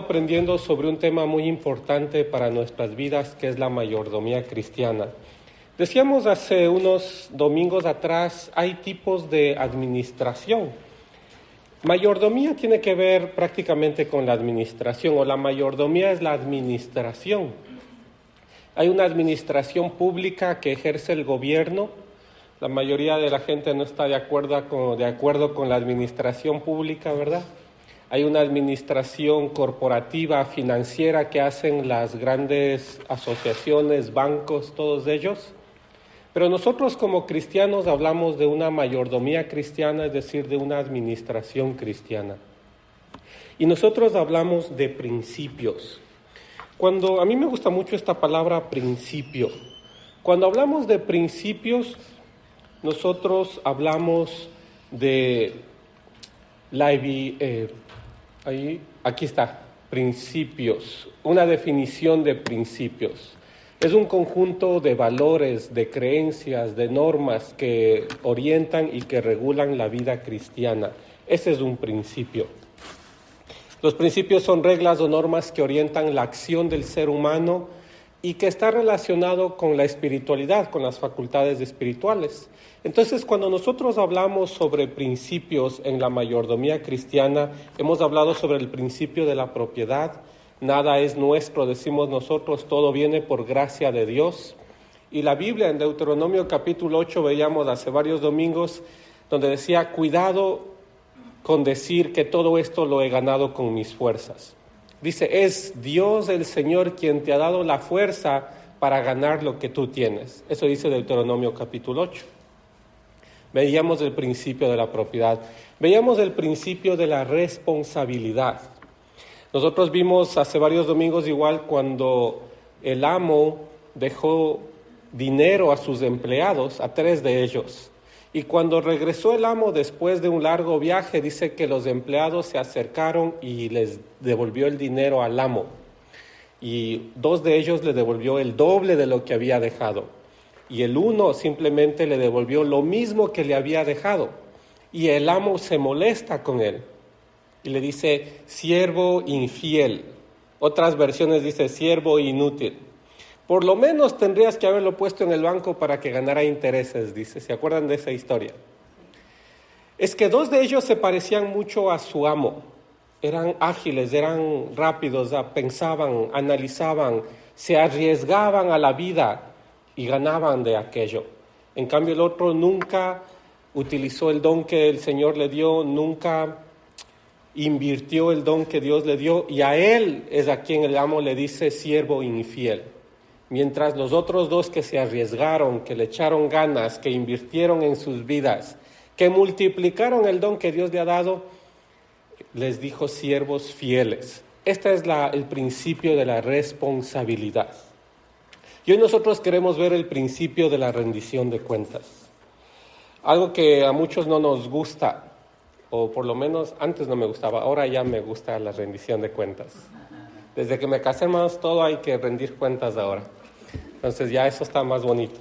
Aprendiendo sobre un tema muy importante para nuestras vidas, que es la mayordomía cristiana. Decíamos hace unos domingos atrás, hay tipos de administración. Mayordomía tiene que ver prácticamente con la administración, o la mayordomía es la administración. Hay una administración pública que ejerce el gobierno. La mayoría de la gente no está de acuerdo con la administración pública, ¿verdad? Hay una administración corporativa, financiera, que hacen las grandes asociaciones, bancos, todos ellos. Pero nosotros como cristianos hablamos de una mayordomía cristiana, es decir, de una administración cristiana. Y nosotros hablamos de principios. A mí me gusta mucho esta palabra principio. Cuando hablamos de principios, nosotros hablamos de aquí está, principios, una definición de principios. Es un conjunto de valores, de creencias, de normas que orientan y que regulan la vida cristiana. Ese es un principio. Los principios son reglas o normas que orientan la acción del ser humano y que está relacionado con la espiritualidad, con las facultades espirituales. Entonces, cuando nosotros hablamos sobre principios en la mayordomía cristiana, hemos hablado sobre el principio de la propiedad. Nada es nuestro, decimos nosotros, todo viene por gracia de Dios. Y la Biblia en Deuteronomio capítulo 8 veíamos hace varios domingos, donde decía, cuidado con decir que todo esto lo he ganado con mis fuerzas. Dice, es Dios el Señor quien te ha dado la fuerza para ganar lo que tú tienes. Eso dice Deuteronomio capítulo 8. Veíamos el principio de la propiedad. Veíamos el principio de la responsabilidad. Nosotros vimos hace varios domingos igual cuando el amo dejó dinero a sus empleados, a 3 de ellos. Y cuando regresó el amo después de un largo viaje, dice que los empleados se acercaron y les devolvió el dinero al amo. Y 2 de ellos le devolvió el doble de lo que había dejado. Y el uno simplemente le devolvió lo mismo que le había dejado. Y el amo se molesta con él. Y le dice, siervo infiel. Otras versiones dice, siervo inútil. Por lo menos tendrías que haberlo puesto en el banco para que ganara intereses, dice. ¿Se acuerdan de esa historia? Es que 2 de ellos se parecían mucho a su amo. Eran ágiles, eran rápidos, pensaban, analizaban, se arriesgaban a la vida y ganaban de aquello. En cambio, el otro nunca utilizó el don que el Señor le dio, nunca invirtió el don que Dios le dio, y a él es a quien el amo le dice siervo infiel. Mientras los otros 2 que se arriesgaron, que le echaron ganas, que invirtieron en sus vidas, que multiplicaron el don que Dios le ha dado, les dijo siervos fieles. Este es el principio de la responsabilidad. Y hoy nosotros queremos ver el principio de la rendición de cuentas. Algo que a muchos no nos gusta, o por lo menos antes no me gustaba, ahora ya me gusta la rendición de cuentas. Desde que me casé, hermanos, todo hay que rendir cuentas ahora. Entonces ya eso está más bonito.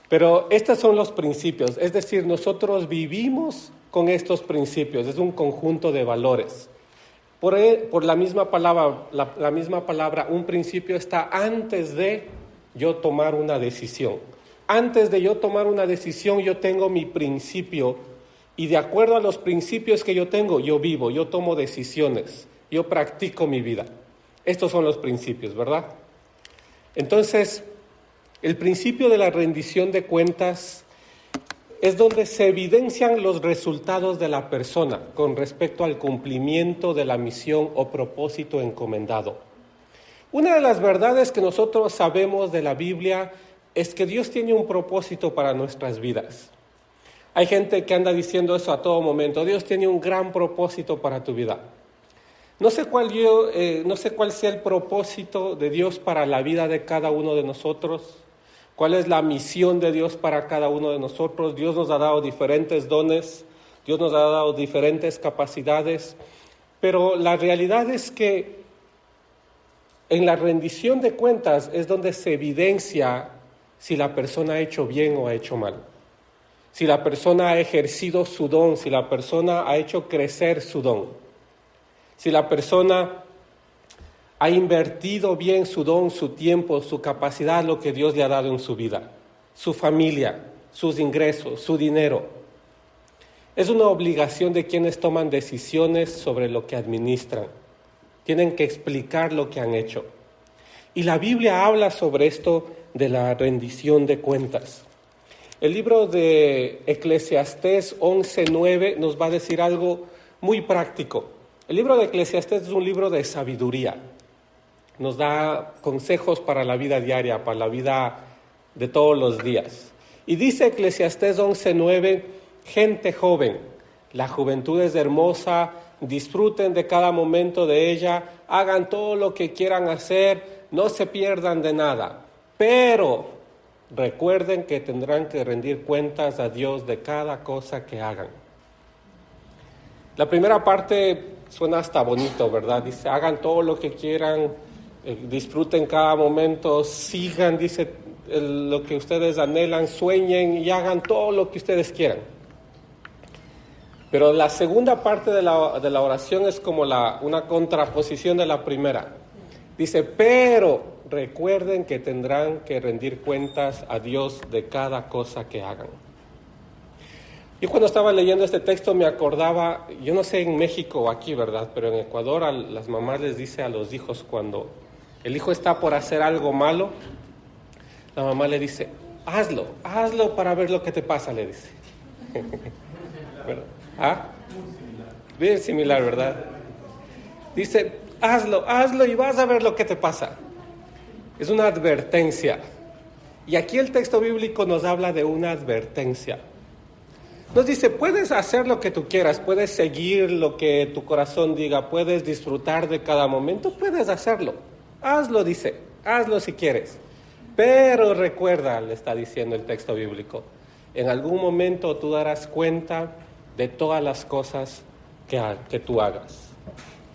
Pero estos son los principios, es decir, nosotros vivimos con estos principios, es un conjunto de valores. Por la misma palabra, la misma palabra, un principio está antes de yo tomar una decisión. Antes de yo tomar una decisión, yo tengo mi principio, y de acuerdo a los principios que yo tengo, yo vivo, yo tomo decisiones, yo practico mi vida. Estos son los principios, ¿verdad? Entonces, el principio de la rendición de cuentas es donde se evidencian los resultados de la persona con respecto al cumplimiento de la misión o propósito encomendado. Una de las verdades que nosotros sabemos de la Biblia es que Dios tiene un propósito para nuestras vidas. Hay gente que anda diciendo eso a todo momento, Dios tiene un gran propósito para tu vida. No sé cuál sea el propósito de Dios para la vida de cada uno de nosotros, cuál es la misión de Dios para cada uno de nosotros. Dios nos ha dado diferentes dones, Dios nos ha dado diferentes capacidades, pero la realidad es que en la rendición de cuentas es donde se evidencia si la persona ha hecho bien o ha hecho mal, si la persona ha ejercido su don, si la persona ha hecho crecer su don. Si la persona ha invertido bien su don, su tiempo, su capacidad, lo que Dios le ha dado en su vida, su familia, sus ingresos, su dinero. Es una obligación de quienes toman decisiones sobre lo que administran. Tienen que explicar lo que han hecho. Y la Biblia habla sobre esto de la rendición de cuentas. El libro de Eclesiastés 11:9 nos va a decir algo muy práctico. El libro de Eclesiastés es un libro de sabiduría. Nos da consejos para la vida diaria, para la vida de todos los días. Y dice Eclesiastés 11:9, gente joven, la juventud es hermosa, disfruten de cada momento de ella, hagan todo lo que quieran hacer, no se pierdan de nada, pero recuerden que tendrán que rendir cuentas a Dios de cada cosa que hagan. La primera parte suena hasta bonito, ¿verdad? Dice, hagan todo lo que quieran, disfruten cada momento, sigan, dice, lo que ustedes anhelan, sueñen y hagan todo lo que ustedes quieran. Pero la segunda parte de la oración es como una contraposición de la primera. Dice, pero recuerden que tendrán que rendir cuentas a Dios de cada cosa que hagan. Yo cuando estaba leyendo este texto me acordaba, yo no sé en México o aquí, ¿verdad? Pero en Ecuador a las mamás les dice a los hijos cuando el hijo está por hacer algo malo, la mamá le dice, hazlo para ver lo que te pasa, le dice. ¿Ah? Bien similar, ¿verdad? Dice, hazlo y vas a ver lo que te pasa. Es una advertencia. Y aquí el texto bíblico nos habla de una advertencia. Nos dice, puedes hacer lo que tú quieras, puedes seguir lo que tu corazón diga, puedes disfrutar de cada momento, puedes hacerlo. Hazlo, dice, hazlo si quieres. Pero recuerda, le está diciendo el texto bíblico, en algún momento tú darás cuenta de todas las cosas que tú hagas.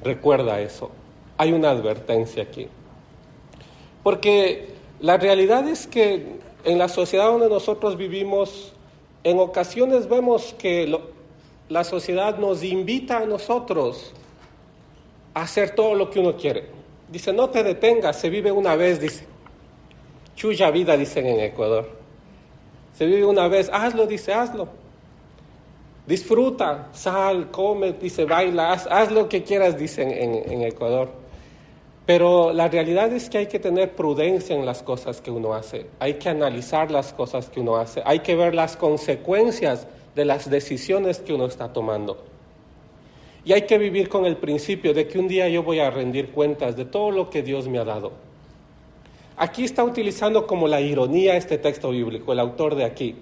Recuerda eso. Hay una advertencia aquí. Porque la realidad es que en la sociedad donde nosotros vivimos, en ocasiones vemos que la sociedad nos invita a nosotros a hacer todo lo que uno quiere. Dice, no te detengas, se vive una vez, dice. Chuya vida, dicen en Ecuador. Se vive una vez, hazlo, dice, hazlo. Disfruta, sal, come, dice, baila, haz lo que quieras, dicen en Ecuador. Pero la realidad es que hay que tener prudencia en las cosas que uno hace. Hay que analizar las cosas que uno hace. Hay que ver las consecuencias de las decisiones que uno está tomando. Y hay que vivir con el principio de que un día yo voy a rendir cuentas de todo lo que Dios me ha dado. Aquí está utilizando como la ironía este texto bíblico, el autor de aquí.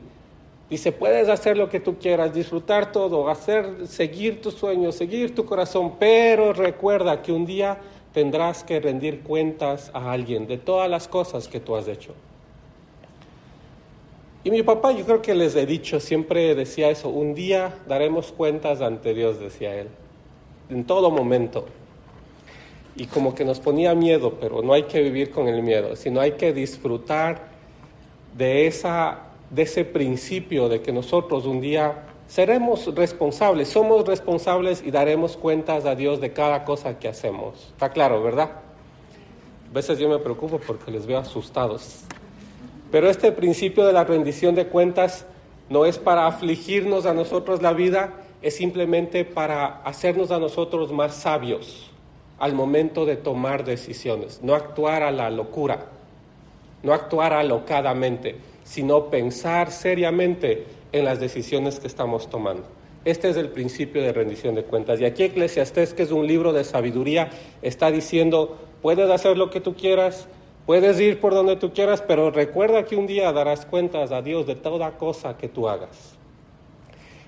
Dice, puedes hacer lo que tú quieras, disfrutar todo, seguir tus sueños, seguir tu corazón, pero recuerda que un día tendrás que rendir cuentas a alguien de todas las cosas que tú has hecho. Y mi papá, yo creo que les he dicho, siempre decía eso, un día daremos cuentas ante Dios, decía él, en todo momento. Y como que nos ponía miedo, pero no hay que vivir con el miedo, sino hay que disfrutar de ese principio de que nosotros un día seremos responsables, somos responsables y daremos cuentas a Dios de cada cosa que hacemos. Está claro, ¿verdad? A veces yo me preocupo porque les veo asustados. Pero este principio de la rendición de cuentas no es para afligirnos a nosotros la vida, es simplemente para hacernos a nosotros más sabios al momento de tomar decisiones. No actuar a la locura, no actuar alocadamente, sino pensar seriamente en las decisiones que estamos tomando. Este es el principio de rendición de cuentas. Y aquí Eclesiastés, que es un libro de sabiduría, está diciendo, puedes hacer lo que tú quieras, puedes ir por donde tú quieras, pero recuerda que un día darás cuentas a Dios de toda cosa que tú hagas.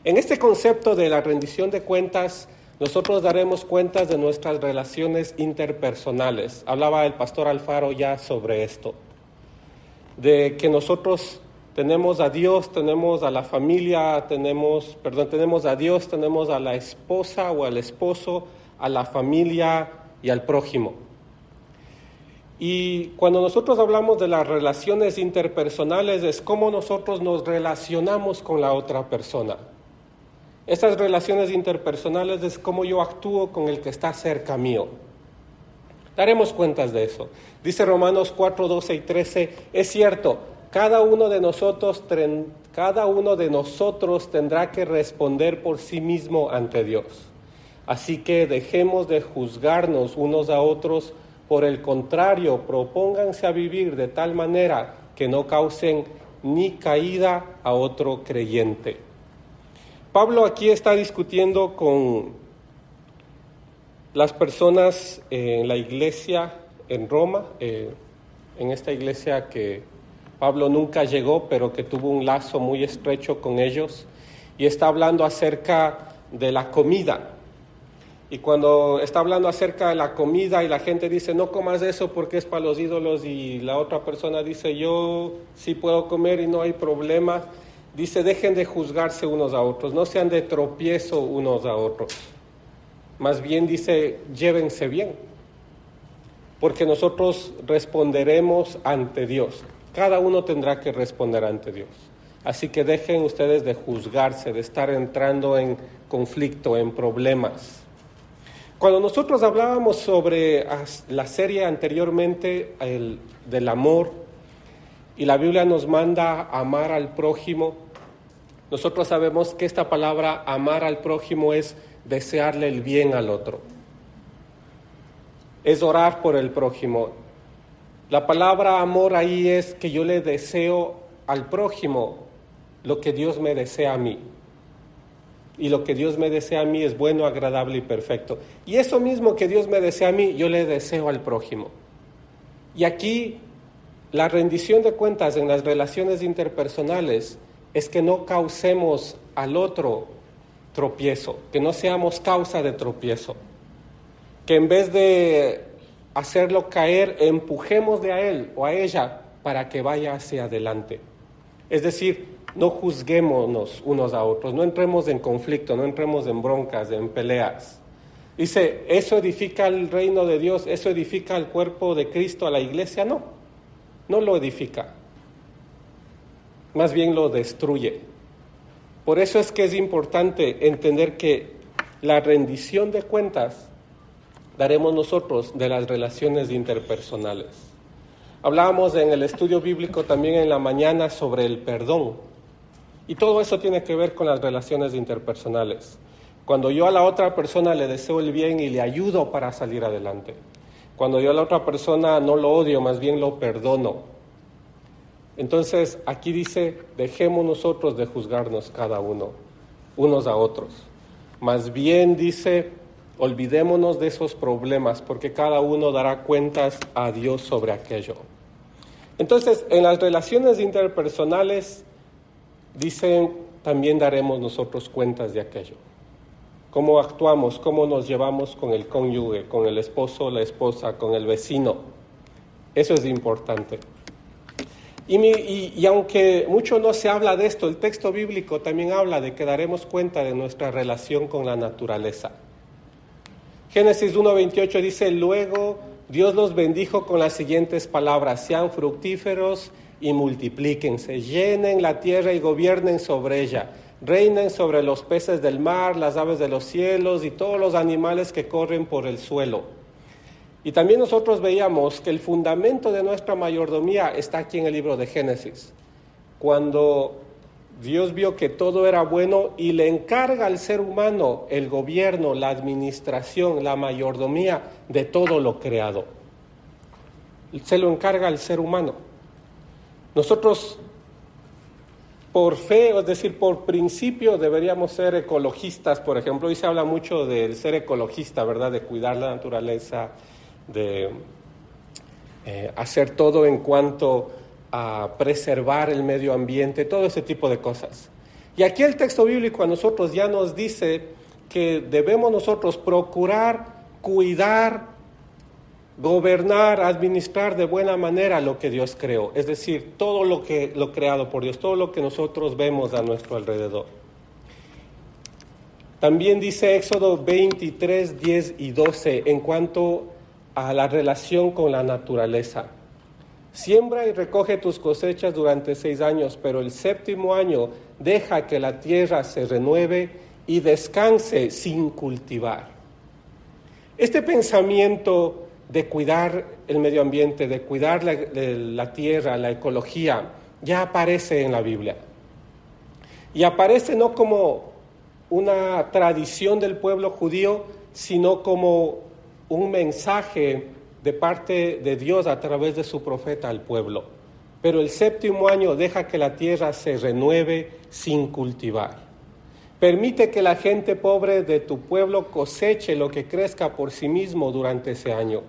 En este concepto de la rendición de cuentas, nosotros daremos cuentas de nuestras relaciones interpersonales. Hablaba el pastor Alfaro ya sobre esto, de que nosotros tenemos a Dios, tenemos a la familia, tenemos a Dios, tenemos a la esposa o al esposo, a la familia y al prójimo. Y cuando nosotros hablamos de las relaciones interpersonales, es cómo nosotros nos relacionamos con la otra persona. Estas relaciones interpersonales es cómo yo actúo con el que está cerca mío. Daremos cuentas de eso. Dice Romanos 4, 12 y 13, es cierto, cada uno de nosotros tendrá que responder por sí mismo ante Dios. Así que dejemos de juzgarnos unos a otros, por el contrario, propónganse a vivir de tal manera que no causen ni caída a otro creyente. Pablo aquí está discutiendo con las personas en la iglesia en Roma, en esta iglesia que Pablo nunca llegó, pero que tuvo un lazo muy estrecho con ellos, y está hablando acerca de la comida. Y cuando está hablando acerca de la comida y la gente dice, no comas eso porque es para los ídolos, y la otra persona dice, yo sí puedo comer y no hay problema, dice, dejen de juzgarse unos a otros, no sean de tropiezo unos a otros. Más bien dice, llévense bien, porque nosotros responderemos ante Dios. Cada uno tendrá que responder ante Dios. Así que dejen ustedes de juzgarse, de estar entrando en conflicto, en problemas. Cuando nosotros hablábamos sobre la serie anteriormente del amor, y la Biblia nos manda amar al prójimo, nosotros sabemos que esta palabra amar al prójimo es desearle el bien al otro. Es orar por el prójimo. La palabra amor ahí es que yo le deseo al prójimo lo que Dios me desea a mí. Y lo que Dios me desea a mí es bueno, agradable y perfecto. Y eso mismo que Dios me desea a mí, yo le deseo al prójimo. Y aquí la rendición de cuentas en las relaciones interpersonales es que no causemos al otro tropiezo, que no seamos causa de tropiezo. Que en vez de hacerlo caer, empujémosle a él o a ella para que vaya hacia adelante. Es decir, no juzguémonos unos a otros, no entremos en conflicto, no entremos en broncas, en peleas. Dice, ¿eso edifica el reino de Dios? ¿Eso edifica el cuerpo de Cristo, a la iglesia? No, no lo edifica. Más bien lo destruye. Por eso es que es importante entender que la rendición de cuentas daremos nosotros de las relaciones interpersonales. Hablábamos en el estudio bíblico también en la mañana sobre el perdón. Y todo eso tiene que ver con las relaciones interpersonales. Cuando yo a la otra persona le deseo el bien y le ayudo para salir adelante. Cuando yo a la otra persona no lo odio, más bien lo perdono. Entonces, aquí dice, dejemos nosotros de juzgarnos cada uno, unos a otros. Más bien dice, olvidémonos de esos problemas, porque cada uno dará cuentas a Dios sobre aquello. Entonces, en las relaciones interpersonales, dicen, también daremos nosotros cuentas de aquello. Cómo actuamos, cómo nos llevamos con el cónyuge, con el esposo, la esposa, con el vecino. Eso es importante. Y aunque mucho no se habla de esto, el texto bíblico también habla de que daremos cuenta de nuestra relación con la naturaleza. Génesis 1:28 dice, luego Dios los bendijo con las siguientes palabras, sean fructíferos y multiplíquense, llenen la tierra y gobiernen sobre ella, reinen sobre los peces del mar, las aves de los cielos y todos los animales que corren por el suelo. Y también nosotros veíamos que el fundamento de nuestra mayordomía está aquí en el libro de Génesis, cuando Dios vio que todo era bueno y le encarga al ser humano el gobierno, la administración, la mayordomía de todo lo creado. Se lo encarga al ser humano. Nosotros, por fe, es decir, por principio, deberíamos ser ecologistas, por ejemplo. Hoy se habla mucho del ser ecologista, ¿verdad? De cuidar la naturaleza, de hacer todo en cuanto a preservar el medio ambiente, todo ese tipo de cosas. Y aquí el texto bíblico a nosotros ya nos dice que debemos nosotros procurar, cuidar, gobernar, administrar de buena manera lo que Dios creó, es decir, todo lo creado por Dios, todo lo que nosotros vemos a nuestro alrededor. También dice Éxodo 23, 10 y 12 en cuanto a la relación con la naturaleza. Siembra y recoge tus cosechas durante 6 años, pero el 7º año deja que la tierra se renueve y descanse sin cultivar. Este pensamiento de cuidar el medio ambiente, de cuidar la tierra, la ecología, ya aparece en la Biblia. Y aparece no como una tradición del pueblo judío, sino como un mensaje de parte de Dios a través de su profeta al pueblo. Pero el 7º año deja que la tierra se renueve sin cultivar. Permite que la gente pobre de tu pueblo coseche lo que crezca por sí mismo durante ese año.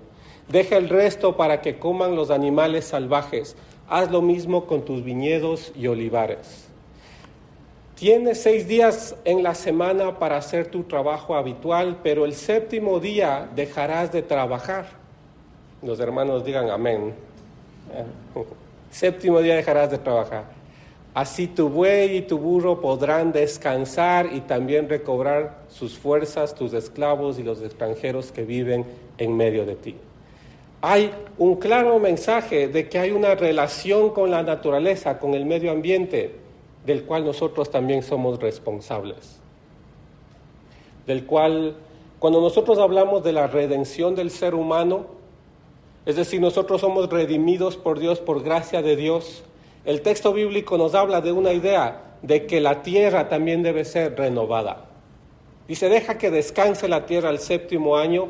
Deja el resto para que coman los animales salvajes. Haz lo mismo con tus viñedos y olivares. Tienes 6 días en la semana para hacer tu trabajo habitual, pero el 7º día dejarás de trabajar. Los hermanos digan amén. 7º día dejarás de trabajar. Así tu buey y tu burro podrán descansar y también recobrar sus fuerzas, tus esclavos y los extranjeros que viven en medio de ti. Hay un claro mensaje de que hay una relación con la naturaleza, con el medio ambiente, del cual nosotros también somos responsables. Del cual, cuando nosotros hablamos de la redención del ser humano, es decir, nosotros somos redimidos por Dios, por gracia de Dios, el texto bíblico nos habla de una idea de que la tierra también debe ser renovada. Dice, deja que descanse la tierra el 7º año.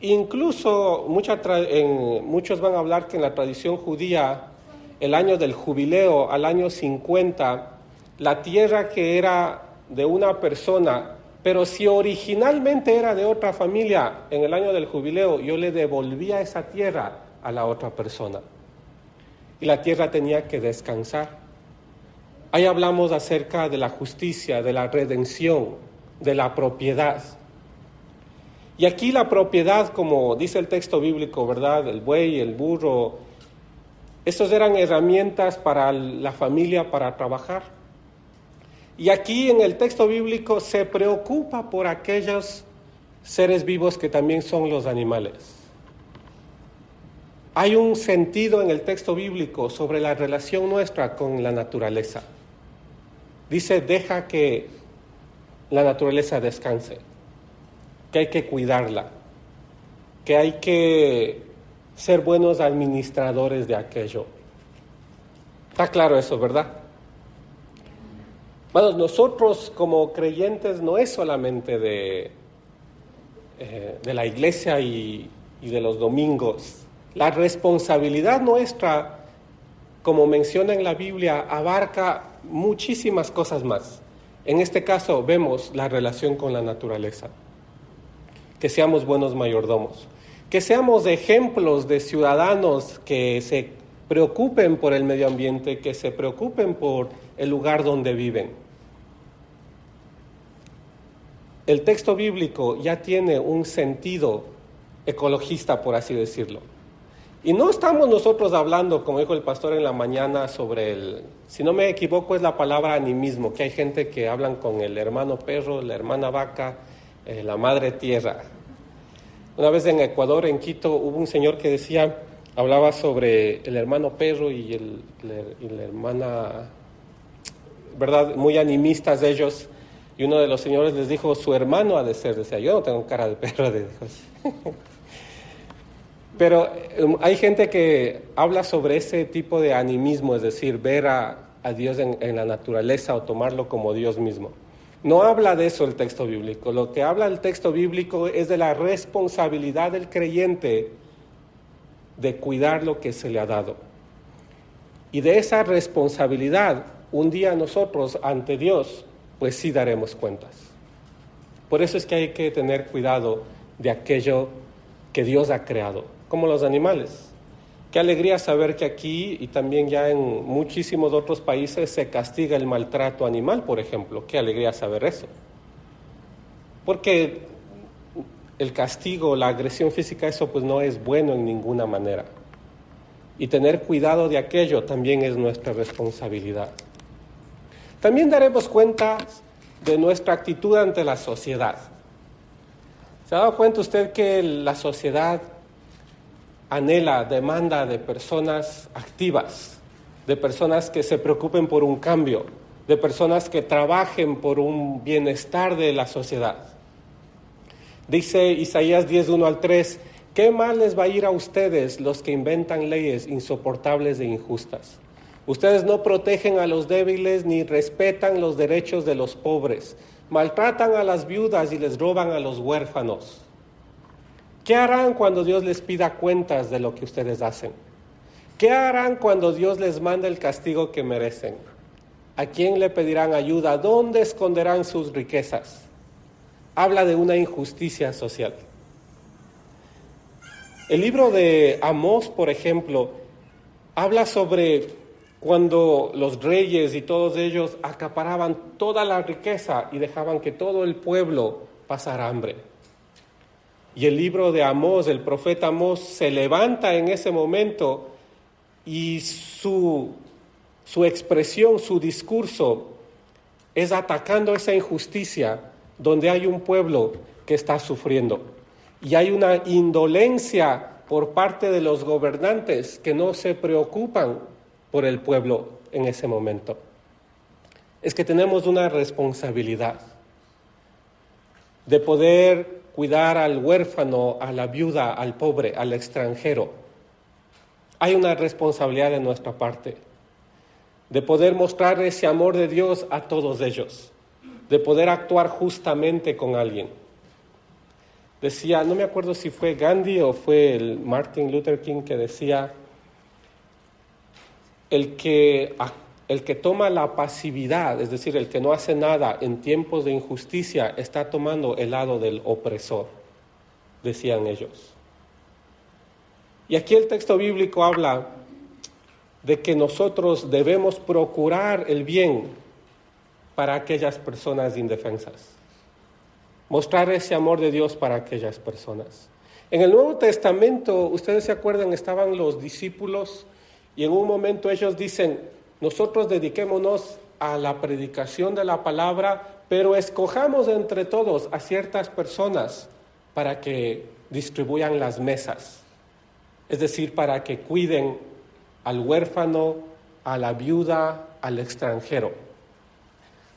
Incluso muchos van a hablar que en la tradición judía, el año del jubileo, al año 50, la tierra que era de una persona, pero si originalmente era de otra familia, en el año del jubileo yo le devolvía esa tierra a la otra persona. Y la tierra tenía que descansar. Ahí hablamos acerca de la justicia, de la redención, de la propiedad. Y aquí la propiedad, como dice el texto bíblico, ¿verdad? El buey, el burro, estos eran herramientas para la familia para trabajar. Y aquí en el texto bíblico se preocupa por aquellos seres vivos que también son los animales. Hay un sentido en el texto bíblico sobre la relación nuestra con la naturaleza. Dice, deja que la naturaleza descanse, que hay que cuidarla, que hay que ser buenos administradores de aquello. Está claro eso, ¿verdad? Bueno, nosotros como creyentes no es solamente de la iglesia y de los domingos. La responsabilidad nuestra, como menciona en la Biblia, abarca muchísimas cosas más. En este caso vemos la relación con la naturaleza. Que seamos buenos mayordomos. Que seamos ejemplos de ciudadanos que se preocupen por el medio ambiente, que se preocupen por el lugar donde viven. El texto bíblico ya tiene un sentido ecologista, por así decirlo. Y no estamos nosotros hablando, como dijo el pastor en la mañana, sobre si no me equivoco, es la palabra animismo, que hay gente que hablan con el hermano perro, la hermana vaca, la madre tierra. Una vez en Ecuador, en Quito, hubo un señor que hablaba sobre el hermano perro y la hermana, ¿verdad? Muy animistas ellos. Y uno de los señores les dijo, su hermano ha de ser. Decía, yo no tengo cara de perro, de hijos. Pero hay gente que habla sobre ese tipo de animismo, es decir, ver a Dios en la naturaleza o tomarlo como Dios mismo. No habla de eso el texto bíblico. Lo que habla el texto bíblico es de la responsabilidad del creyente de cuidar lo que se le ha dado. Y de esa responsabilidad, un día nosotros ante Dios, pues sí daremos cuentas. Por eso es que hay que tener cuidado de aquello que Dios ha creado, como los animales. Qué alegría saber que aquí y también ya en muchísimos otros países se castiga el maltrato animal, por ejemplo. Qué alegría saber eso. Porque el castigo, la agresión física, eso pues no es bueno en ninguna manera. Y tener cuidado de aquello también es nuestra responsabilidad. También daremos cuenta de nuestra actitud ante la sociedad. ¿Se ha dado cuenta usted que la sociedad anhela, demanda de personas activas, de personas que se preocupen por un cambio, de personas que trabajen por un bienestar de la sociedad? Dice Isaías 10:1-3, ¿Qué mal les va a ir a ustedes los que inventan leyes insoportables e injustas? Ustedes no protegen a los débiles ni respetan los derechos de los pobres. Maltratan a las viudas y les roban a los huérfanos. ¿Qué harán cuando Dios les pida cuentas de lo que ustedes hacen? ¿Qué harán cuando Dios les manda el castigo que merecen? ¿A quién le pedirán ayuda? ¿Dónde esconderán sus riquezas? Habla de una injusticia social. El libro de Amós, por ejemplo, habla sobre cuando los reyes y todos ellos acaparaban toda la riqueza y dejaban que todo el pueblo pasara hambre. Y el libro de Amós, el profeta Amós, se levanta en ese momento y su expresión, su discurso, es atacando esa injusticia donde hay un pueblo que está sufriendo. Y hay una indolencia por parte de los gobernantes que no se preocupan por el pueblo en ese momento. Es que tenemos una responsabilidad de poder cuidar al huérfano, a la viuda, al pobre, al extranjero. Hay una responsabilidad de nuestra parte de poder mostrar ese amor de Dios a todos ellos, de poder actuar justamente con alguien. Decía, no me acuerdo si fue Gandhi o fue el Martin Luther King que decía, el que toma la pasividad, es decir, el que no hace nada en tiempos de injusticia, está tomando el lado del opresor, decían ellos. Y aquí el texto bíblico habla de que nosotros debemos procurar el bien para aquellas personas indefensas. Mostrar ese amor de Dios para aquellas personas. En el Nuevo Testamento, ustedes se acuerdan, estaban los discípulos y en un momento ellos dicen, nosotros dediquémonos a la predicación de la palabra, pero escojamos entre todos a ciertas personas para que distribuyan las mesas. Es decir, para que cuiden al huérfano, a la viuda, al extranjero.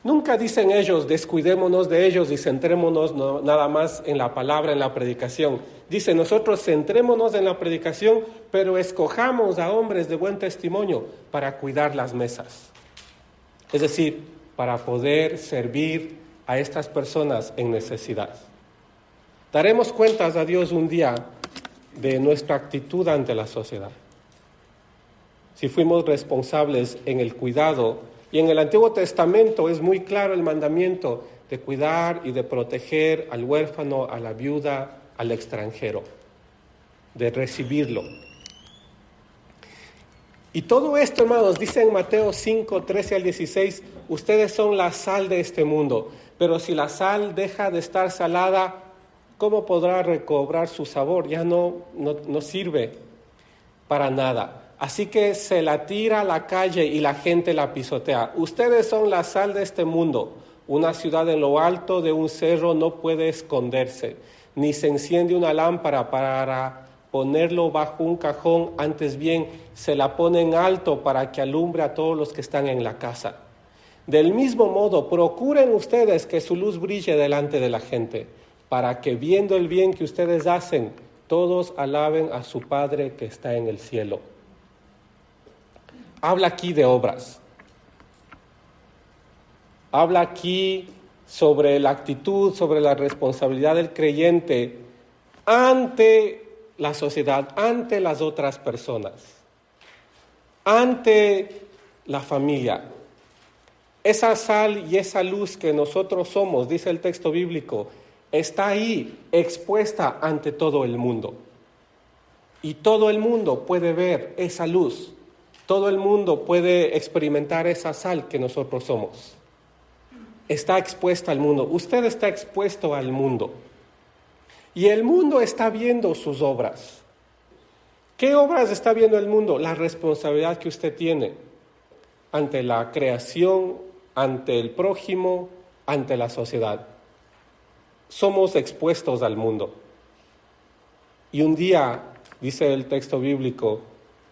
Nunca dicen ellos, descuidémonos de ellos y centrémonos nada más en la palabra, en la predicación. Dicen, nosotros centrémonos en la predicación, pero escojamos a hombres de buen testimonio para cuidar las mesas. Es decir, para poder servir a estas personas en necesidad. Daremos cuentas a Dios un día de nuestra actitud ante la sociedad. Si fuimos responsables en el cuidado. Y en el Antiguo Testamento es muy claro el mandamiento de cuidar y de proteger al huérfano, a la viuda, al extranjero, de recibirlo. Y todo esto, hermanos, dice en Mateo 5, 13 al 16, ustedes son la sal de este mundo, pero si la sal deja de estar salada, ¿cómo podrá recobrar su sabor? Ya no sirve para nada. Así que se la tira a la calle y la gente la pisotea. Ustedes son la sal de este mundo. Una ciudad en lo alto de un cerro no puede esconderse, ni se enciende una lámpara para ponerlo bajo un cajón, antes bien se la pone en alto para que alumbre a todos los que están en la casa. Del mismo modo, procuren ustedes que su luz brille delante de la gente, para que viendo el bien que ustedes hacen, todos alaben a su Padre que está en el cielo. Habla aquí de obras. Habla aquí sobre la actitud, sobre la responsabilidad del creyente ante la sociedad, ante las otras personas, ante la familia. Esa sal y esa luz que nosotros somos, dice el texto bíblico, está ahí expuesta ante todo el mundo. Y todo el mundo puede ver esa luz. Todo el mundo puede experimentar esa sal que nosotros somos. Está expuesta al mundo. Usted está expuesto al mundo. Y el mundo está viendo sus obras. ¿Qué obras está viendo el mundo? La responsabilidad que usted tiene ante la creación, ante el prójimo, ante la sociedad. Somos expuestos al mundo. Y un día, dice el texto bíblico,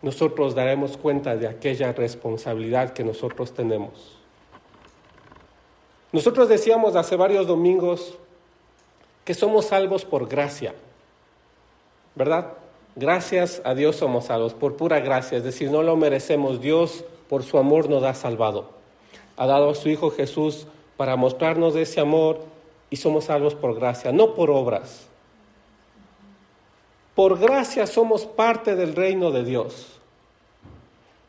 nosotros daremos cuenta de aquella responsabilidad que nosotros tenemos. Nosotros decíamos hace varios domingos que somos salvos por gracia. ¿verdad? Gracias a Dios somos salvos, por pura gracia, es decir, no lo merecemos. Dios, por su amor, nos ha salvado. Ha dado a su Hijo Jesús para mostrarnos ese amor y somos salvos por gracia, no por obras. Por gracia somos parte del reino de Dios.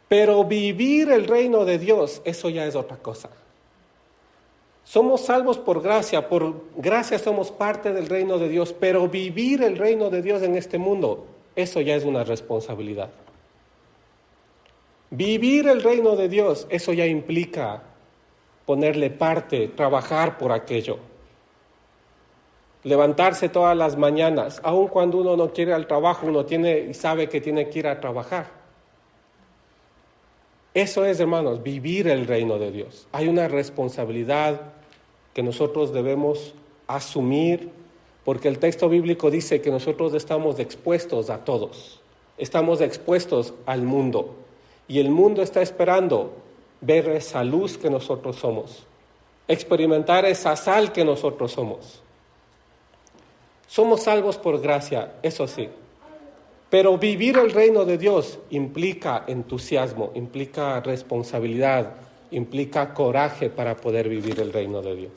Pero vivir el reino de Dios, eso ya es otra cosa. Somos salvos por gracia somos parte del reino de Dios, pero vivir el reino de Dios en este mundo, eso ya es una responsabilidad. Vivir el reino de Dios, eso ya implica ponerle parte, trabajar por aquello. Levantarse todas las mañanas, aun cuando uno no quiere ir al trabajo, uno tiene y sabe que tiene que ir a trabajar. Eso es, hermanos, vivir el reino de Dios. Hay una responsabilidad que nosotros debemos asumir, porque el texto bíblico dice que nosotros estamos expuestos a todos, estamos expuestos al mundo, y el mundo está esperando ver esa luz que nosotros somos, experimentar esa sal que nosotros somos. Somos salvos por gracia, eso sí. Pero vivir el reino de Dios implica entusiasmo, implica responsabilidad, implica coraje para poder vivir el reino de Dios.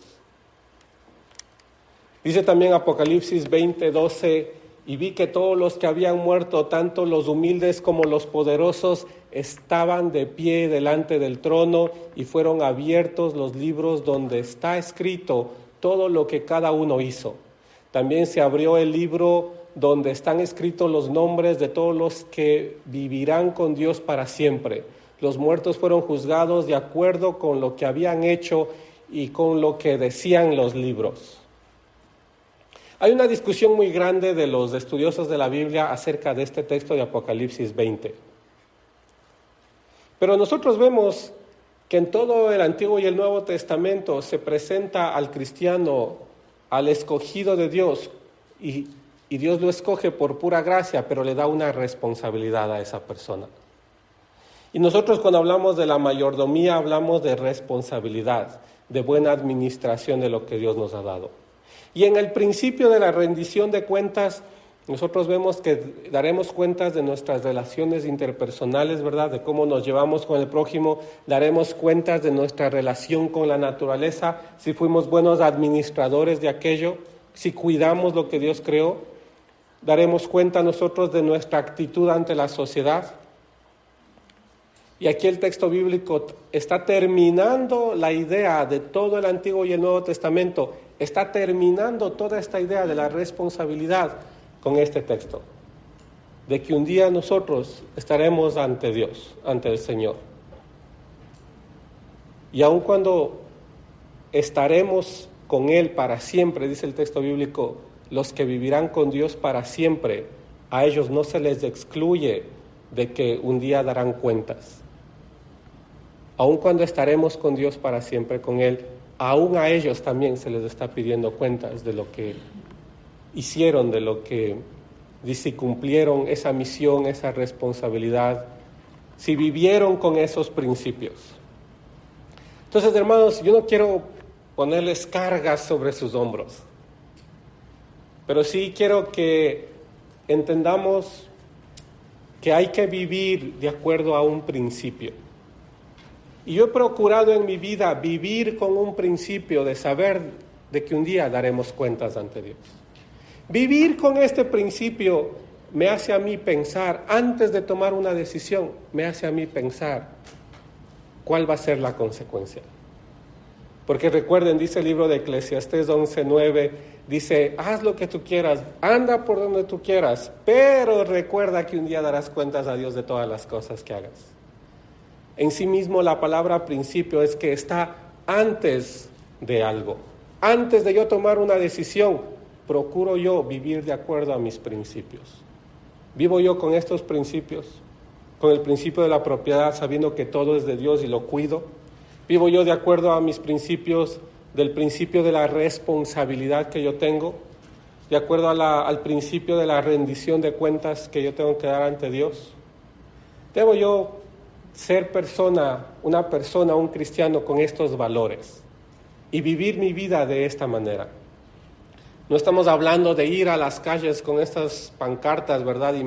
Dice también Apocalipsis 20:12, y vi que todos los que habían muerto, tanto los humildes como los poderosos, estaban de pie delante del trono y fueron abiertos los libros donde está escrito todo lo que cada uno hizo. También se abrió el libro donde están escritos los nombres de todos los que vivirán con Dios para siempre. Los muertos fueron juzgados de acuerdo con lo que habían hecho y con lo que decían los libros. Hay una discusión muy grande de los estudiosos de la Biblia acerca de este texto de Apocalipsis 20. Pero nosotros vemos que en todo el Antiguo y el Nuevo Testamento se presenta al cristiano, al escogido de Dios, y Dios lo escoge por pura gracia, pero le da una responsabilidad a esa persona. Y nosotros cuando hablamos de la mayordomía hablamos de responsabilidad, de buena administración de lo que Dios nos ha dado. Y en el principio de la rendición de cuentas, nosotros vemos que daremos cuentas de nuestras relaciones interpersonales, ¿verdad? De cómo nos llevamos con el prójimo, daremos cuentas de nuestra relación con la naturaleza, si fuimos buenos administradores de aquello, si cuidamos lo que Dios creó. Daremos cuenta nosotros de nuestra actitud ante la sociedad. Y aquí el texto bíblico está terminando la idea de todo el Antiguo y el Nuevo Testamento, está terminando toda esta idea de la responsabilidad con este texto, de que un día nosotros estaremos ante Dios, ante el Señor. Y aun cuando estaremos con Él para siempre, dice el texto bíblico, los que vivirán con Dios para siempre, a ellos no se les excluye de que un día darán cuentas. Aun cuando estaremos con Dios para siempre con Él, aún a ellos también se les está pidiendo cuentas de lo que hicieron, de lo que, si cumplieron esa misión, esa responsabilidad, si vivieron con esos principios. Entonces, hermanos, yo no quiero ponerles cargas sobre sus hombros, pero sí quiero que entendamos que hay que vivir de acuerdo a un principio. Y yo he procurado en mi vida vivir con un principio de saber de que un día daremos cuentas ante Dios. Vivir con este principio me hace a mí pensar, antes de tomar una decisión, me hace a mí pensar cuál va a ser la consecuencia. Porque recuerden, dice el libro de Eclesiastés 11:9, dice, haz lo que tú quieras, anda por donde tú quieras, pero recuerda que un día darás cuentas a Dios de todas las cosas que hagas. En sí mismo la palabra principio es que está antes de algo. Antes de yo tomar una decisión, procuro yo vivir de acuerdo a mis principios. Vivo yo con estos principios, con el principio de la propiedad, sabiendo que todo es de Dios y lo cuido. Vivo yo de acuerdo a mis principios, del principio de la responsabilidad que yo tengo, de acuerdo al principio de la rendición de cuentas que yo tengo que dar ante Dios. Debo yo ser un cristiano con estos valores y vivir mi vida de esta manera. No estamos hablando de ir a las calles con estas pancartas, ¿verdad? Y